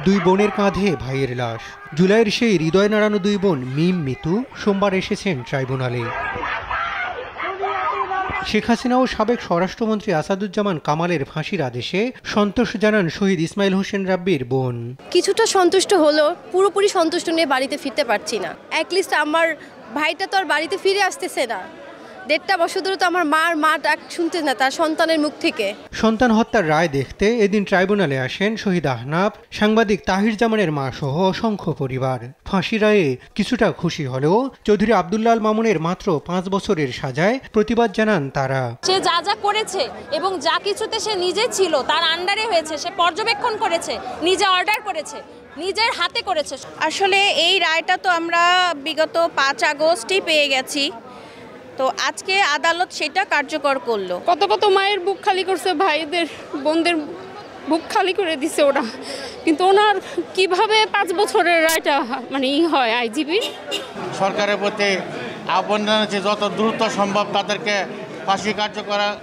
দুই বোনের কাঁধে ভাইয়ের লাশ। জুলাইয়ের সেই হৃদয় নাড়ানো দুই বোন মিম মিতু সোমবার এসেছেন ট্রাইব্যুনালে। শেখ হাসিনা ও সাবেক স্বরাষ্ট্রমন্ত্রী আসাদুজ্জামান কামালের ফাঁসির আদেশে সন্তোষ জানান শহীদ ইসমাইল হোসেন রাব্বির বোন। কিছুটা সন্তুষ্ট হলো, পুরোপুরি সন্তুষ্ট নিয়ে বাড়িতে ফিরতে পারছি না। অ্যাটলিস্ট আমার ভাইটা তো আর বাড়িতে ফিরে আসতেছে না। 1.5 বছর ধরে তো আমার মা ডাক শুনতে না তার সন্তানের মুখ থেকে। সন্তান হত্যার রায় দেখতে এদিন ট্রাইব্যুনালে আসেন শহীদ আহনাফ, সাংবাদিক তাহির জামানের মা সহ অসংখ্য পরিবার। ফাঁসি রায়ে কিছুটা খুশি হলেও চৌধুরী আব্দুল্লাহ আল মামুনের মাত্র 5 বছরের সাজায় প্রতিবাদ জানান তারা। সে যা যা করেছে এবং যা কিছুতে সে নিজে ছিল তার আন্ডারে হয়েছে, সে পর্যবেক্ষণ করেছে, নিজে অর্ডার করেছে, নিজের হাতে করেছে। আসলে এই রায়টা তো আমরা বিগত 5 আগস্টই পেয়ে গেছি, তো আজকে আদালত সেটা কার্যকর করলো। কত কত মায়ের বুক খালি করছে, ভাইদের বোনদের বুক খালি করে দিছে ওরা, কিন্তু ওনার কিভাবে 5 বছরের রায়টা হয় আইজিবি। সরকারের প্রতি আহ্বান জানাচ্ছি যত দ্রুত সম্ভব তাদেরকে ফাঁসি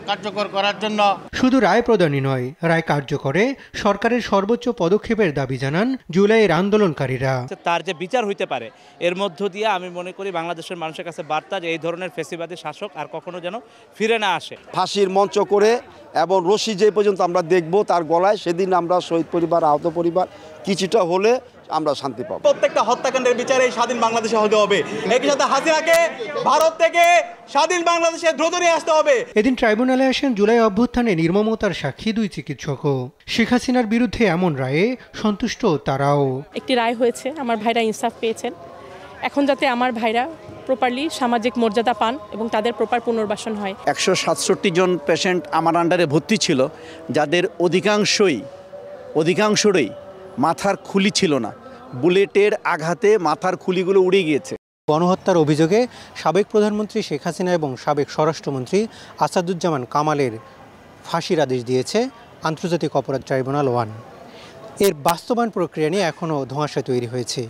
কার্যকর করার জন্য। শুধু রায় প্রদানই নয়, রায় কার্যকরে সরকারের সর্বোচ্চ পদক্ষেপের দাবি জানান জুলাইয়ের আন্দোলনকারীরা। তার যে বিচার হইতে পারে এর মধ্য দিয়ে আমি মনে করি বাংলাদেশের মানুষের কাছে বার্তা যে এই ধরনের ফ্যাসিবাদী শাসক আর কখনো যেন ফিরে না আসে। ফাঁসির মঞ্চ করে এবং রশি যে পর্যন্ত আমরা দেখব তার গলায়, সেদিন আমরা শহীদ পরিবার, আহত পরিবার কিছুটা হলে আমরা শান্তি পাবো। প্রত্যেকটা হত্যাকাণ্ডের বিচারে স্বাধীন বাংলাদেশে হতে হবে। একই সাথে হাসিনাকে ভারত থেকে স্বাধীন বাংলাদেশে দ্রুত নিয়ে আসতে হবে। এদিন ট্রাইব্যুনালে আসেন জুলাই অভ্যুত্থানে নির্মমতার সাক্ষী 2 চিকিৎসকও। শেখ হাসিনার বিরুদ্ধে এমন রায়ে সন্তুষ্ট তারাও। একটি রায় হয়েছে, আমার ভাইরা ইনসাফ পেয়েছেন। এখন যাতে আমার ভাইরা প্রপারলি সামাজিক মর্যাদা পান এবং তাদের প্রপার পুনর্বাসন হয়। 167 জন পেশেন্ট আমার আন্ডারে ভর্তি ছিল, যাদের অধিকাংশরই মাথার খুলি ছিল না। বুলেটের আঘাতে মাথার খুলিগুলো উড়ে গিয়েছে। গণহত্যার অভিযোগে সাবেক প্রধানমন্ত্রী শেখ হাসিনা এবং সাবেক স্বরাষ্ট্রমন্ত্রী আসাদুজ্জামান কামালের ফাঁসির আদেশ দিয়েছে আন্তর্জাতিক অপরাধ ট্রাইব্যুনাল 1। এর বাস্তবায়ন প্রক্রিয়া নিয়ে এখনও ধোঁয়াশা তৈরি হয়েছে।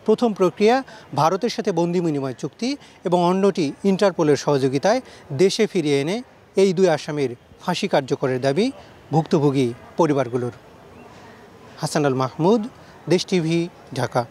প্রথম প্রক্রিয়া ভারতের সাথে বন্দি বিনিময় চুক্তি এবং অন্যটি ইন্টারপোলের সহযোগিতায় দেশে ফিরিয়ে এনে এই 2 আসামির ফাঁসি কার্যকরের দাবি ভুক্তভোগী পরিবারগুলোর। হাসান আল মাহমুদ, দেশ টিভি, ঢাকা।